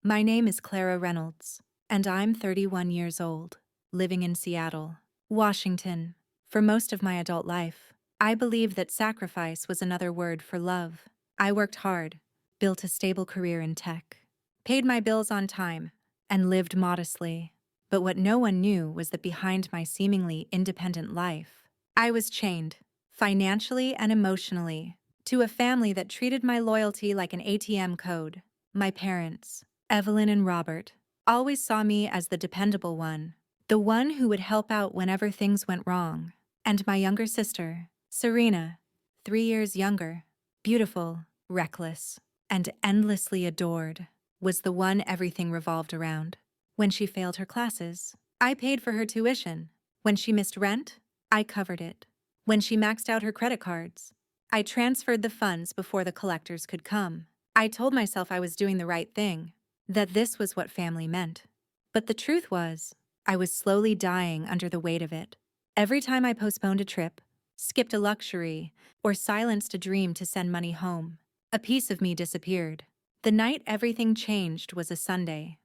My name is Clara Reynolds, and I'm 31 years old, living in Seattle, Washington. For most of my adult life, I believed that sacrifice was another word for love. I worked hard, built a stable career in tech, paid my bills on time, and lived modestly. But what no one knew was that behind my seemingly independent life, I was chained, financially and emotionally, to a family that treated my loyalty like an ATM code. My parents, Evelyn and Robert, always saw me as the dependable one, the one who would help out whenever things went wrong. And my younger sister, Serena, 3 years younger, beautiful, reckless, and endlessly adored, was the one everything revolved around. When she failed her classes, I paid for her tuition. When she missed rent, I covered it. When she maxed out her credit cards, I transferred the funds before the collectors could come. I told myself I was doing the right thing, that this was what family meant. But the truth was, I was slowly dying under the weight of it. Every time I postponed a trip, skipped a luxury, or silenced a dream to send money home, a piece of me disappeared. The night everything changed was a Sunday.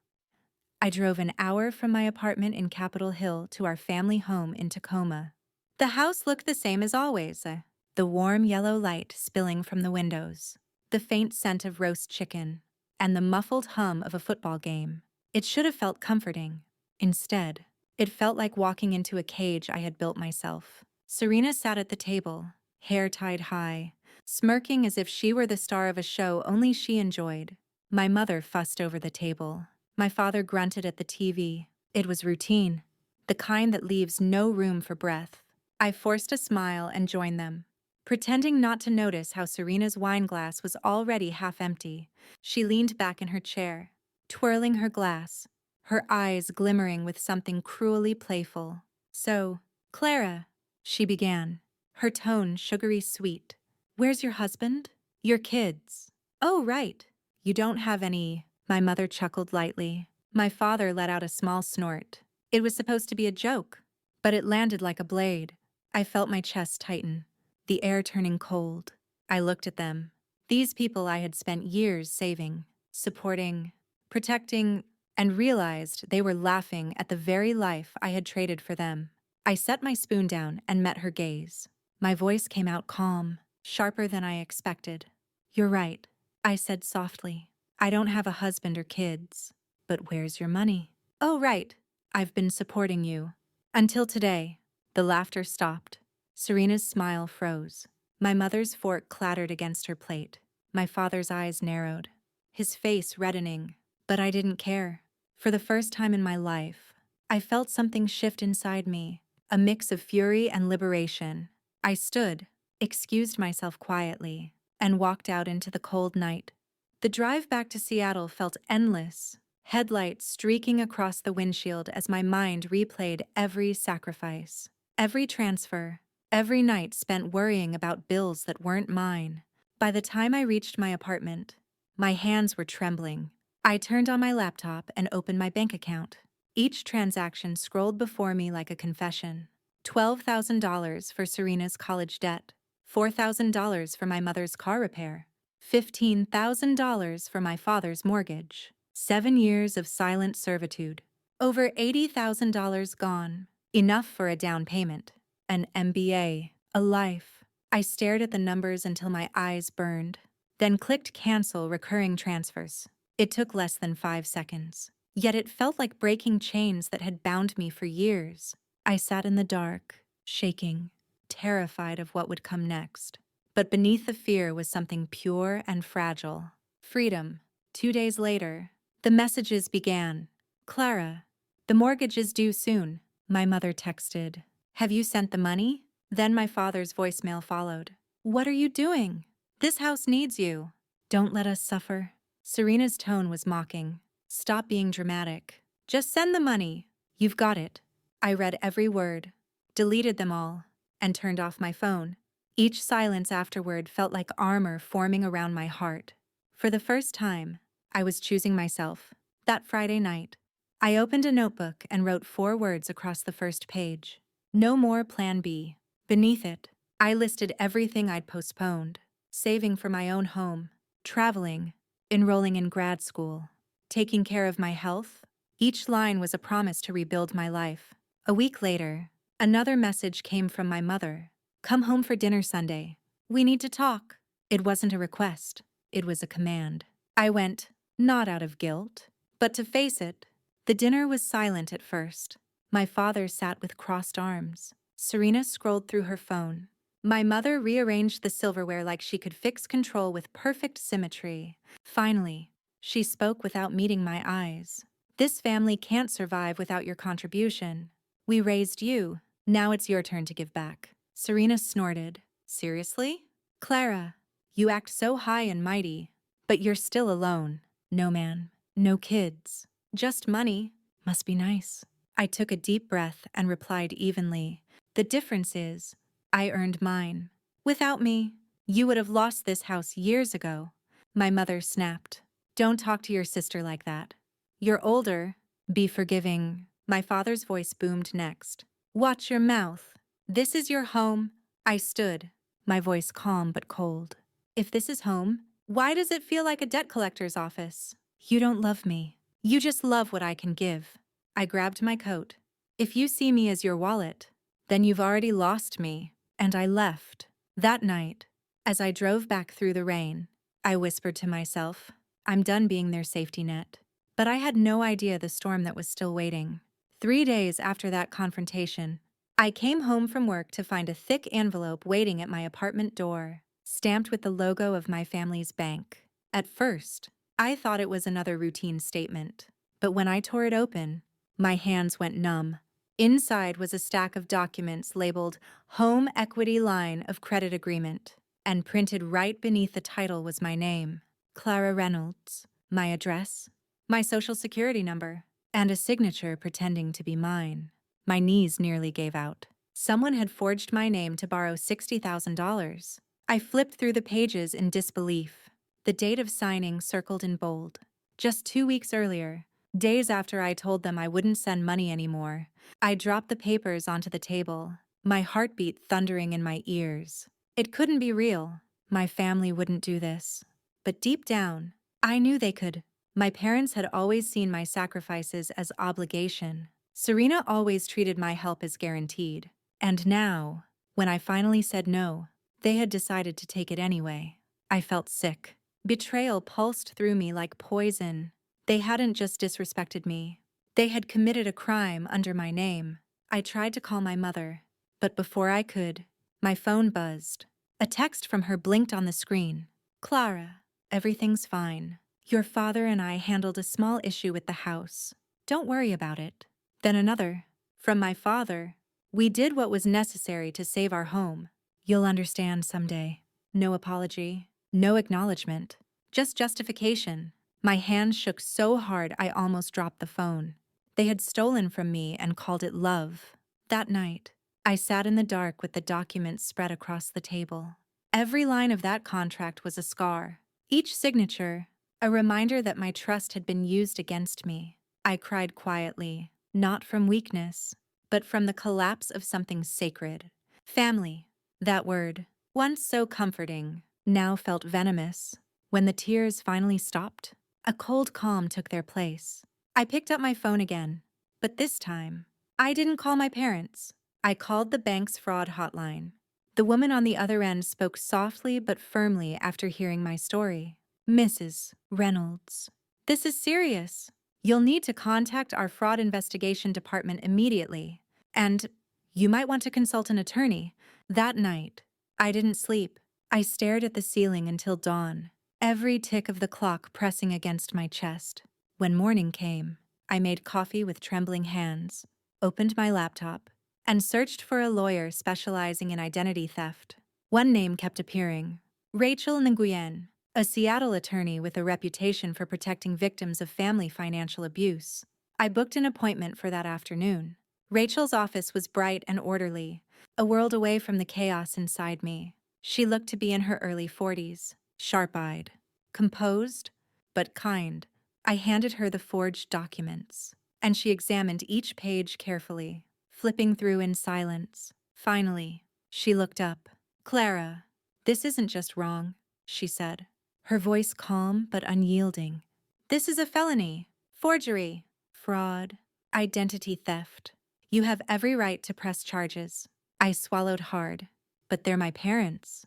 I drove an hour from my apartment in Capitol Hill to our family home in Tacoma. The house looked the same as always, the warm yellow light spilling from the windows, the faint scent of roast chicken, and the muffled hum of a football game. It should have felt comforting. Instead, it felt like walking into a cage I had built myself. Serena sat at the table, hair tied high, smirking as if she were the star of a show only she enjoyed. My mother fussed over the table. My father grunted at the TV. It was routine, the kind that leaves no room for breath. I forced a smile and joined them, pretending not to notice how Serena's wine glass was already half empty. She leaned back in her chair, twirling her glass, her eyes glimmering with something cruelly playful. "So, Clara," she began, her tone sugary sweet, "where's your husband? Your kids?" "Oh, right. You don't have any." My mother chuckled lightly. My father let out a small snort. It was supposed to be a joke, but it landed like a blade. I felt my chest tighten, the air turning cold. I looked at them. These people I had spent years saving, supporting, protecting, and realized they were laughing at the very life I had traded for them. I set my spoon down and met her gaze. My voice came out calm, sharper than I expected. "You're right," I said softly. "I don't have a husband or kids. But where's your money?" "Oh, right. I've been supporting you." Until today. The laughter stopped. Serena's smile froze. My mother's fork clattered against her plate. My father's eyes narrowed, his face reddening. But I didn't care. For the first time in my life, I felt something shift inside me, a mix of fury and liberation. I stood, excused myself quietly, and walked out into the cold night. The drive back to Seattle felt endless, headlights streaking across the windshield as my mind replayed every sacrifice, every transfer, every night spent worrying about bills that weren't mine. By the time I reached my apartment, my hands were trembling. I turned on my laptop and opened my bank account. Each transaction scrolled before me like a confession. $12,000 for Serena's college debt, $4,000 for my mother's car repair, $15,000 for my father's mortgage, 7 years of silent servitude, over $80,000 gone, enough for a down payment, an MBA, a life. I stared at the numbers until my eyes burned, then clicked cancel recurring transfers. It took less than 5 seconds, yet it felt like breaking chains that had bound me for years. I sat in the dark, shaking, terrified of what would come next. But beneath the fear was something pure and fragile. Freedom. 2 days later, the messages began. "Clara, the mortgage is due soon," my mother texted. "Have you sent the money?" Then my father's voicemail followed. "What are you doing? This house needs you. Don't let us suffer." Serena's tone was mocking. "Stop being dramatic. Just send the money. You've got it." I read every word, deleted them all, and turned off my phone. Each silence afterward felt like armor forming around my heart. For the first time, I was choosing myself. That Friday night, I opened a notebook and wrote 4 words across the first page. No more Plan B. Beneath it, I listed everything I'd postponed: saving for my own home, traveling, enrolling in grad school, taking care of my health. Each line was a promise to rebuild my life. A week later, another message came from my mother. Come home for dinner Sunday. We need to talk. It wasn't a request. It was a command. I went, not out of guilt, but to face it. The dinner was silent at first. My father sat with crossed arms. Serena scrolled through her phone. My mother rearranged the silverware like she could fix control with perfect symmetry. Finally, she spoke without meeting my eyes. This family can't survive without your contribution. We raised you. Now it's your turn to give back. Serena snorted. Seriously? Clara, you act so high and mighty, but you're still alone. No man, no kids, just money. Must be nice. I took a deep breath and replied evenly. The difference is, I earned mine. Without me, you would have lost this house years ago. My mother snapped. Don't talk to your sister like that. You're older. Be forgiving. My father's voice boomed next. Watch your mouth. This is your home. I stood, my voice calm but cold. If this is home, why does it feel like a debt collector's office? You don't love me. You just love what I can give. I grabbed my coat. If you see me as your wallet, then you've already lost me. And I left. That night, as I drove back through the rain, I whispered to myself, I'm done being their safety net. But I had no idea the storm that was still waiting. 3 days after that confrontation, I came home from work to find a thick envelope waiting at my apartment door, stamped with the logo of my family's bank. At first, I thought it was another routine statement, but when I tore it open, my hands went numb. Inside was a stack of documents labeled Home Equity Line of Credit Agreement, and printed right beneath the title was my name, Clara Reynolds, my address, my social security number, and a signature pretending to be mine. My knees nearly gave out. Someone had forged my name to borrow $60,000. I flipped through the pages in disbelief. The date of signing circled in bold. Just 2 weeks earlier, days after I told them I wouldn't send money anymore, I dropped the papers onto the table, my heartbeat thundering in my ears. It couldn't be real. My family wouldn't do this. But deep down, I knew they could. My parents had always seen my sacrifices as obligation. Serena always treated my help as guaranteed. And now, when I finally said no, they had decided to take it anyway. I felt sick. Betrayal pulsed through me like poison. They hadn't just disrespected me. They had committed a crime under my name. I tried to call my mother, but before I could, my phone buzzed. A text from her blinked on the screen. Clara, everything's fine. Your father and I handled a small issue with the house. Don't worry about it. Then another, from my father. We did what was necessary to save our home. You'll understand someday. No apology, no acknowledgement, just justification. My hand shook so hard I almost dropped the phone. They had stolen from me and called it love. That night, I sat in the dark with the documents spread across the table. Every line of that contract was a scar. Each signature, a reminder that my trust had been used against me. I cried quietly, not from weakness, but from the collapse of something sacred. Family. That word, once so comforting, now felt venomous. When the tears finally stopped, a cold calm took their place. I picked up my phone again, but this time, I didn't call my parents. I called the bank's fraud hotline. The woman on the other end spoke softly but firmly after hearing my story. Mrs. Reynolds, this is serious. You'll need to contact our fraud investigation department immediately. And you might want to consult an attorney. That night, I didn't sleep. I stared at the ceiling until dawn, every tick of the clock pressing against my chest. When morning came, I made coffee with trembling hands, opened my laptop, and searched for a lawyer specializing in identity theft. One name kept appearing, Rachel Nguyen, a Seattle attorney with a reputation for protecting victims of family financial abuse. I booked an appointment for that afternoon. Rachel's office was bright and orderly, a world away from the chaos inside me. She looked to be in her early 40s, sharp-eyed, composed, but kind. I handed her the forged documents, and she examined each page carefully, flipping through in silence. Finally, she looked up. Clara, this isn't just wrong, she said, her voice calm but unyielding. This is a felony. Forgery. Fraud. Identity theft. You have every right to press charges. I swallowed hard. But they're my parents.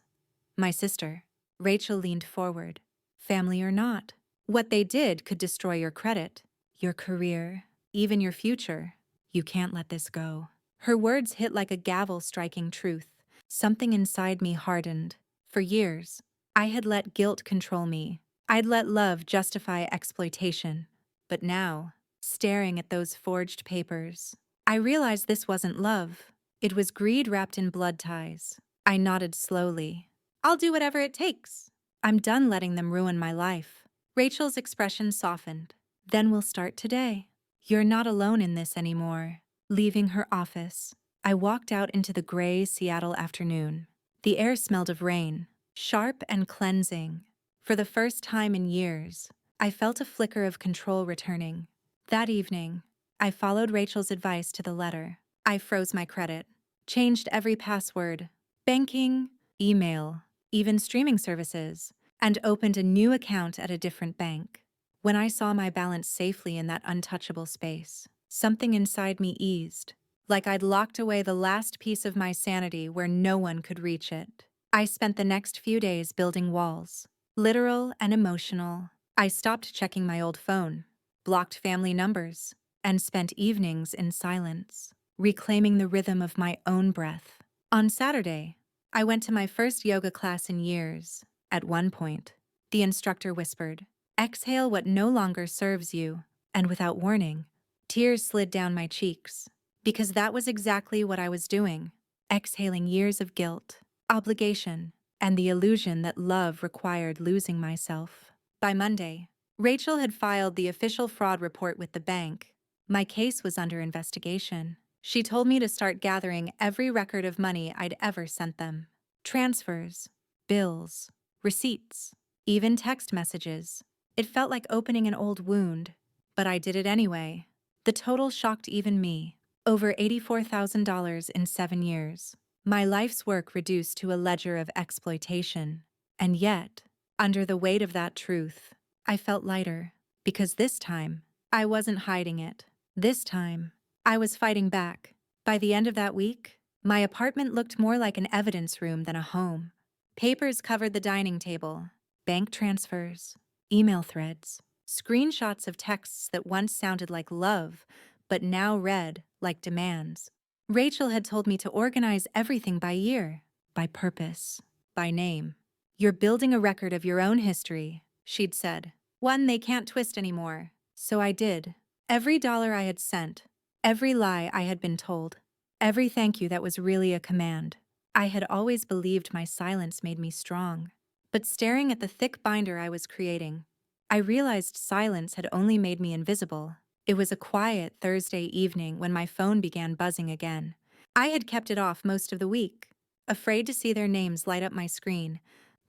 My sister. Rachel leaned forward. Family or not. What they did could destroy your credit, your career, even your future. You can't let this go. Her words hit like a gavel striking truth. Something inside me hardened. For years, I had let guilt control me. I'd let love justify exploitation. But now, staring at those forged papers, I realized this wasn't love. It was greed wrapped in blood ties. I nodded slowly. I'll do whatever it takes. I'm done letting them ruin my life. Rachel's expression softened. Then we'll start today. You're not alone in this anymore. Leaving her office, I walked out into the gray Seattle afternoon. The air smelled of rain, sharp and cleansing. For the first time in years, I felt a flicker of control returning. That evening, I followed Rachel's advice to the letter. I froze my credit, changed every password, banking, email, even streaming services, and opened a new account at a different bank. When I saw my balance safely in that untouchable space, something inside me eased, like I'd locked away the last piece of my sanity where no one could reach it. I spent the next few days building walls, literal and emotional. I stopped checking my old phone, blocked family numbers, and spent evenings in silence, reclaiming the rhythm of my own breath. On Saturday, I went to my first yoga class in years. At one point, the instructor whispered, "Exhale what no longer serves you," and without warning, tears slid down my cheeks, because that was exactly what I was doing, exhaling years of guilt, obligation, and the illusion that love required losing myself. By Monday, Rachel had filed the official fraud report with the bank. My case was under investigation. She told me to start gathering every record of money I'd ever sent them. Transfers, bills, receipts, even text messages. It felt like opening an old wound, but I did it anyway. The total shocked even me. Over $84,000 in 7 years. My life's work reduced to a ledger of exploitation. And yet, under the weight of that truth, I felt lighter, because this time, I wasn't hiding it. This time, I was fighting back. By the end of that week, my apartment looked more like an evidence room than a home. Papers covered the dining table, bank transfers, email threads, screenshots of texts that once sounded like love, but now read like demands. Rachel had told me to organize everything by year, by purpose, by name. "You're building a record of your own history," she'd said. "One they can't twist anymore." So I did. Every dollar I had sent, every lie I had been told, every thank you that was really a command. I had always believed my silence made me strong. But staring at the thick binder I was creating, I realized silence had only made me invisible. It was a quiet Thursday evening when my phone began buzzing again. I had kept it off most of the week, afraid to see their names light up my screen.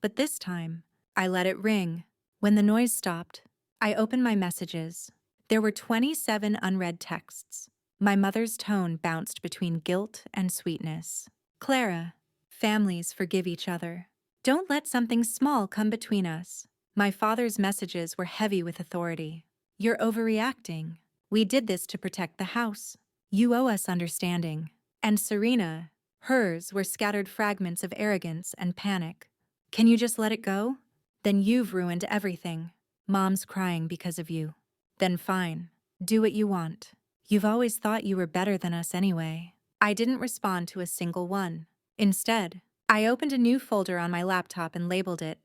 But this time, I let it ring. When the noise stopped, I opened my messages. There were 27 unread texts. My mother's tone bounced between guilt and sweetness. "Clara, families forgive each other. Don't let something small come between us." My father's messages were heavy with authority. "You're overreacting. We did this to protect the house. You owe us understanding." And Serena, hers were scattered fragments of arrogance and panic. "Can you just let it go? Then you've ruined everything. Mom's crying because of you." "Then fine. Do what you want. You've always thought you were better than us anyway." I didn't respond to a single one. Instead, I opened a new folder on my laptop and labeled it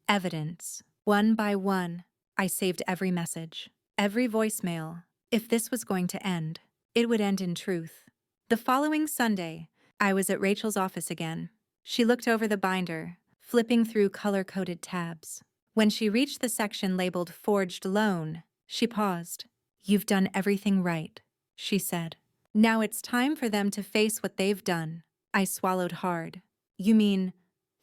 Evidence. One by one, I saved every message, every voicemail. If this was going to end, it would end in truth. The following Sunday, I was at Rachel's office again. She looked over the binder, flipping through color-coded tabs. When she reached the section labeled Forged Loan, she paused. "You've done everything right," she said. "Now it's time for them to face what they've done." I swallowed hard. "You mean,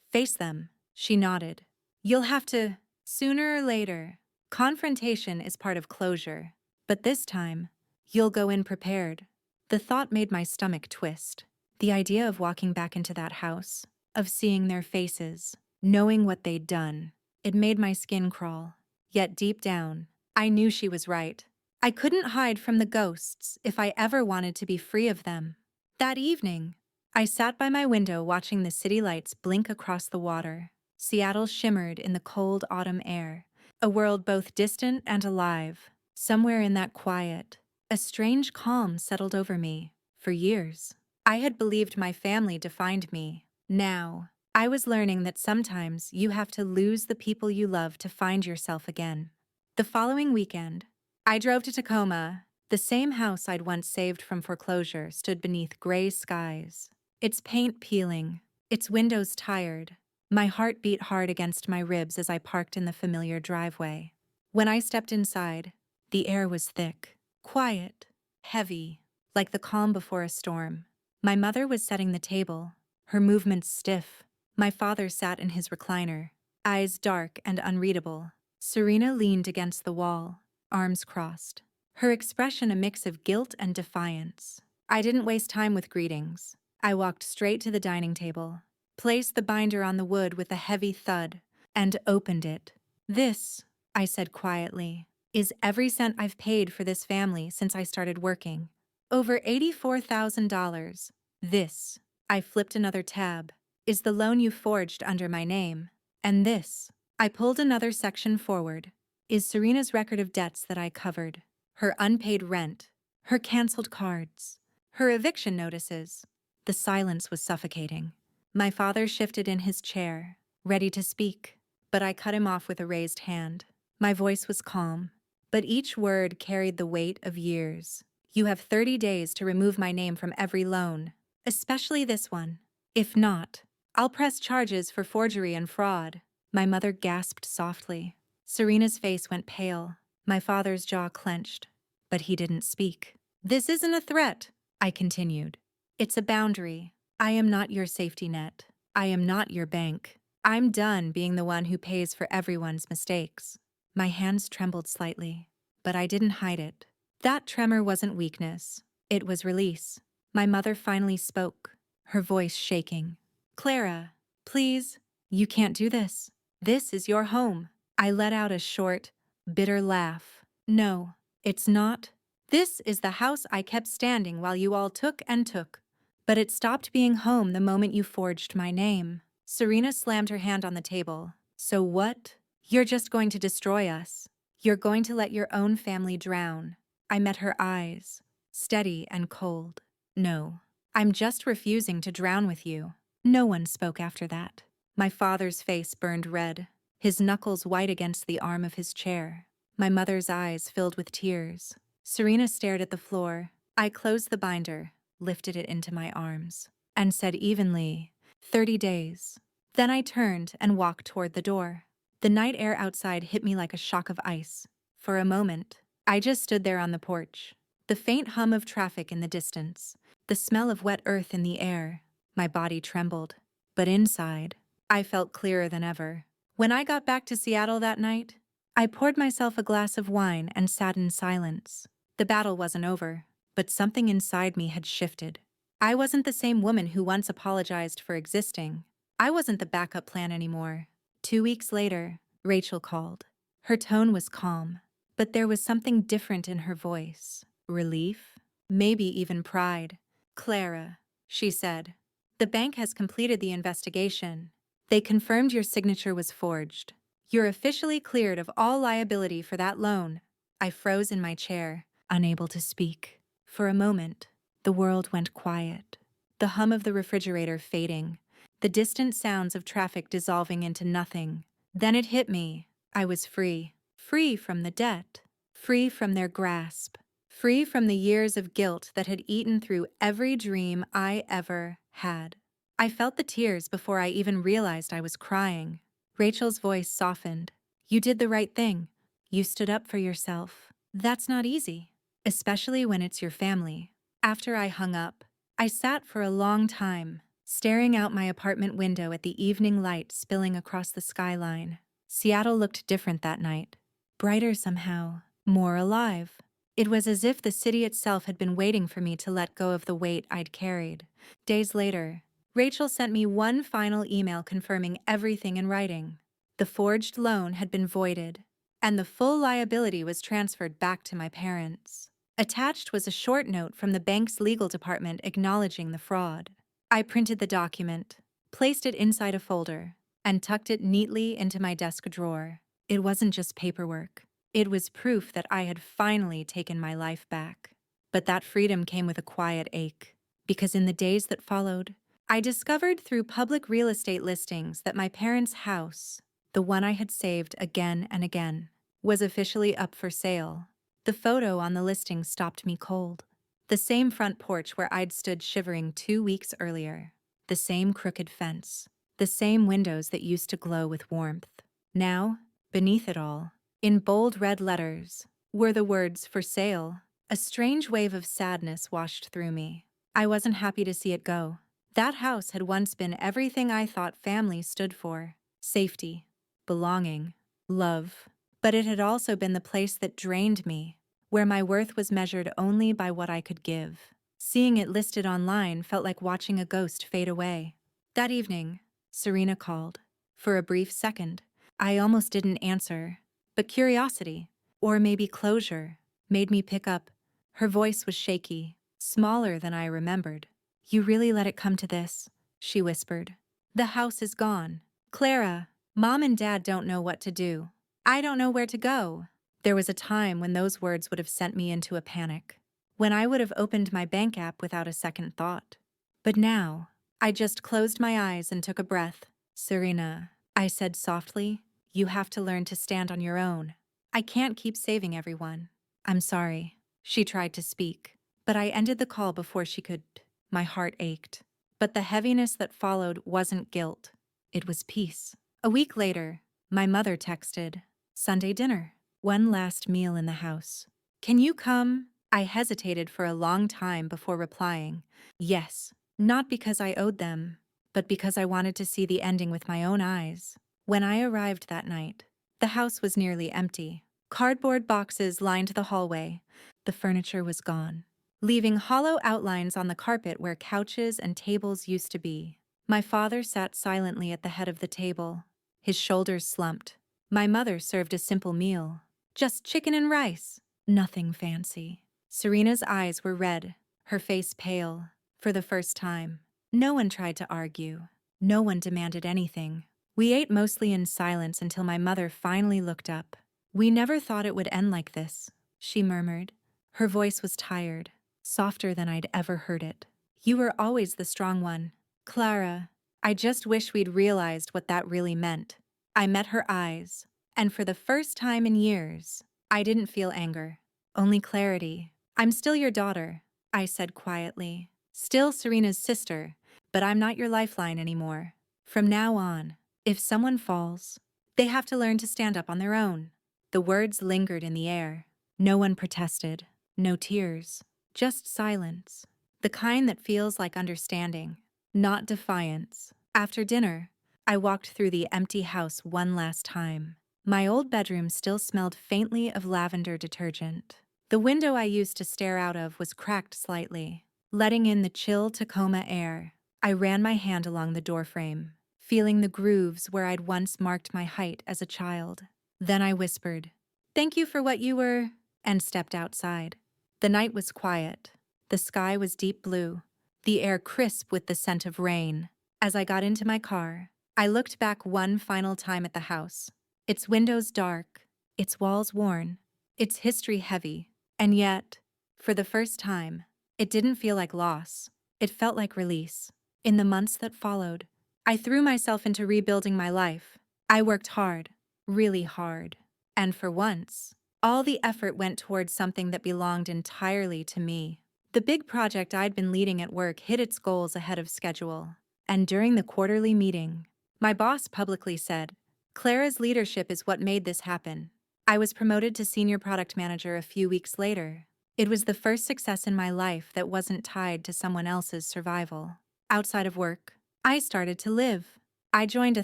face them?" She nodded. "You'll have to, sooner or later. Confrontation is part of closure. But this time, you'll go in prepared." The thought made my stomach twist. The idea of walking back into that house, of seeing their faces, knowing what they'd done, it made my skin crawl. Yet deep down, I knew she was right. I couldn't hide from the ghosts if I ever wanted to be free of them. That evening, I sat by my window watching the city lights blink across the water. Seattle shimmered in the cold autumn air, a world both distant and alive. Somewhere in that quiet, a strange calm settled over me. For years, I had believed my family defined me. Now, I was learning that sometimes you have to lose the people you love to find yourself again. The following weekend, I drove to Tacoma. The same house I'd once saved from foreclosure stood beneath gray skies, its paint peeling, its windows tired. My heart beat hard against my ribs as I parked in the familiar driveway. When I stepped inside, the air was thick, quiet, heavy, like the calm before a storm. My mother was setting the table, her movements stiff. My father sat in his recliner, eyes dark and unreadable. Serena leaned against the wall, arms crossed, her expression a mix of guilt and defiance. I didn't waste time with greetings. I walked straight to the dining table, placed the binder on the wood with a heavy thud, and opened it. "This," I said quietly, "is every cent I've paid for this family since I started working. Over $84,000. This," I flipped another tab, "is the loan you forged under my name. And this," I pulled another section forward, "is Serena's record of debts that I covered. Her unpaid rent, her canceled cards, her eviction notices." The silence was suffocating. My father shifted in his chair, ready to speak, but I cut him off with a raised hand. My voice was calm, but each word carried the weight of years. "You have 30 days to remove my name from every loan, especially this one. If not, I'll press charges for forgery and fraud." My mother gasped softly. Serena's face went pale. My father's jaw clenched, but he didn't speak. "This isn't a threat," I continued. "It's a boundary. I am not your safety net. I am not your bank. I'm done being the one who pays for everyone's mistakes." My hands trembled slightly, but I didn't hide it. That tremor wasn't weakness. It was release. My mother finally spoke, her voice shaking. "Clara, please, you can't do this. This is your home." I let out a short, bitter laugh. "No, it's not. This is the house I kept standing while you all took and took. But it stopped being home the moment you forged my name." Serena slammed her hand on the table. "So what? You're just going to destroy us. You're going to let your own family drown." I met her eyes, steady and cold. "No, I'm just refusing to drown with you." No one spoke after that. My father's face burned red, his knuckles white against the arm of his chair. My mother's eyes filled with tears. Serena stared at the floor. I closed the binder, lifted it into my arms, and said evenly, 30 days. Then I turned and walked toward the door. The night air outside hit me like a shock of ice. For a moment, I just stood there on the porch. The faint hum of traffic in the distance, the smell of wet earth in the air. My body trembled, but inside, I felt clearer than ever. When I got back to Seattle that night, I poured myself a glass of wine and sat in silence. The battle wasn't over, but something inside me had shifted. I wasn't the same woman who once apologized for existing. I wasn't the backup plan anymore. 2 weeks later, Rachel called. Her tone was calm, but there was something different in her voice. Relief? Maybe even pride. "Clara," she said, "the bank has completed the investigation. They confirmed your signature was forged. You're officially cleared of all liability for that loan." I froze in my chair, unable to speak. For a moment, the world went quiet. The hum of the refrigerator fading, the distant sounds of traffic dissolving into nothing. Then it hit me. I was free. Free from the debt. Free from their grasp. Free from the years of guilt that had eaten through every dream I ever had. I felt the tears before I even realized I was crying. Rachel's voice softened. "You did the right thing. You stood up for yourself. That's not easy, especially when it's your family." After I hung up, I sat for a long time, staring out my apartment window at the evening light spilling across the skyline. Seattle looked different that night. Brighter somehow, more alive. It was as if the city itself had been waiting for me to let go of the weight I'd carried. Days later, Rachel sent me one final email confirming everything in writing. The forged loan had been voided. and the full liability was transferred back to my parents. Attached was a short note from the bank's legal department acknowledging the fraud. I printed the document, placed it inside a folder, and tucked it neatly into my desk drawer. It wasn't just paperwork. It was proof that I had finally taken my life back. But that freedom came with a quiet ache, because in the days that followed, I discovered through public real estate listings that my parents' house, the one I had saved again and again, was officially up for sale. The photo on the listing stopped me cold. The same front porch where I'd stood shivering 2 weeks earlier. The same crooked fence. The same windows that used to glow with warmth. Now, beneath it all, in bold red letters, were the words "for sale." A strange wave of sadness washed through me. I wasn't happy to see it go. That house had once been everything I thought family stood for: safety, belonging, love. But it had also been the place that drained me, where my worth was measured only by what I could give. Seeing it listed online felt like watching a ghost fade away. That evening, Serena called. For a brief second, I almost didn't answer, but curiosity, or maybe closure, made me pick up. Her voice was shaky, smaller than I remembered. "You really let it come to this," she whispered. "The house is gone. Clara, Mom and Dad don't know what to do. I don't know where to go." There was a time when those words would have sent me into a panic, when I would have opened my bank app without a second thought. But now, I just closed my eyes and took a breath. "Serena," I said softly, "you have to learn to stand on your own. I can't keep saving everyone." "I'm sorry." She tried to speak, but I ended the call before she could. My heart ached. But the heaviness that followed wasn't guilt. It was peace. A week later, my mother texted, "Sunday dinner. One last meal in the house. Can you come?" I hesitated for a long time before replying, "Yes." Not because I owed them, but because I wanted to see the ending with my own eyes. When I arrived that night, the house was nearly empty. Cardboard boxes lined the hallway. The furniture was gone, leaving hollow outlines on the carpet where couches and tables used to be. My father sat silently at the head of the table, his shoulders slumped. My mother served a simple meal, just chicken and rice, nothing fancy. Serena's eyes were red, her face pale. For the first time, no one tried to argue. No one demanded anything. We ate mostly in silence until my mother finally looked up. "We never thought it would end like this," she murmured. Her voice was tired, softer than I'd ever heard it. "You were always the strong one, Clara." I just wish we'd realized what that really meant. I met her eyes, and for the first time in years, I didn't feel anger, only clarity. "I'm still your daughter," I said quietly. "Still Serena's sister, but I'm not your lifeline anymore. From now on, if someone falls, they have to learn to stand up on their own." The words lingered in the air. No one protested, no tears, just silence. The kind that feels like understanding, not defiance. After dinner, I walked through the empty house one last time. My old bedroom still smelled faintly of lavender detergent. The window I used to stare out of was cracked slightly, letting in the chill Tacoma air. I ran my hand along the doorframe, feeling the grooves where I'd once marked my height as a child. Then I whispered, "Thank you for what you were," and stepped outside. The night was quiet. The sky was deep blue, the air crisp with the scent of rain. As I got into my car, I looked back one final time at the house. Its windows dark, its walls worn, its history heavy, and yet, for the first time, it didn't feel like loss. It felt like release. In the months that followed, I threw myself into rebuilding my life. I worked hard, really hard, and for once, all the effort went towards something that belonged entirely to me. The big project I'd been leading at work hit its goals ahead of schedule. And during the quarterly meeting, my boss publicly said, "Clara's leadership is what made this happen." I was promoted to senior product manager a few weeks later. It was the first success in my life that wasn't tied to someone else's survival. Outside of work, I started to live. I joined a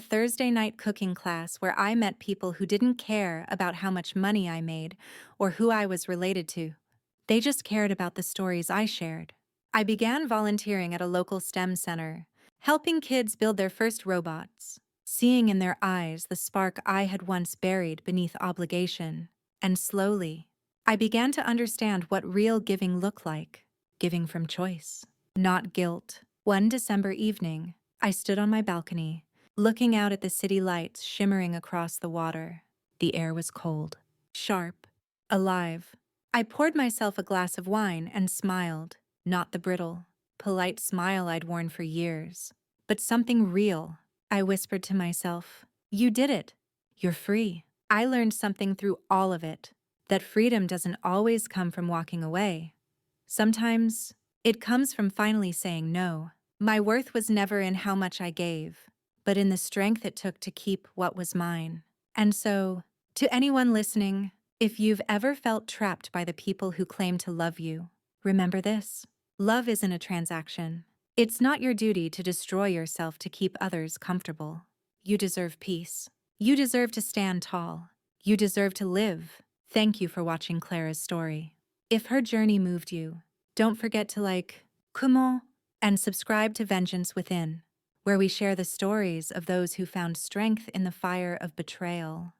Thursday night cooking class where I met people who didn't care about how much money I made or who I was related to. They just cared about the stories I shared. I began volunteering at a local STEM center, helping kids build their first robots. seeing in their eyes the spark I had once buried beneath obligation. And slowly, I began to understand what real giving looked like, giving from choice, not guilt. One December evening, I stood on my balcony, looking out at the city lights shimmering across the water. The air was cold, sharp, alive. I poured myself a glass of wine and smiled, not the brittle, polite smile I'd worn for years, but something real. I whispered to myself, "You did it. You're free." I learned something through all of it, that freedom doesn't always come from walking away. Sometimes, it comes from finally saying no. My worth was never in how much I gave, but in the strength it took to keep what was mine. And so, to anyone listening, if you've ever felt trapped by the people who claim to love you, remember this. Love isn't a transaction. It's not your duty to destroy yourself to keep others comfortable. You deserve peace. You deserve to stand tall. You deserve to live. Thank you for watching Clara's story. If her journey moved you, don't forget to like, comment, and subscribe to Vengeance Within, where we share the stories of those who found strength in the fire of betrayal.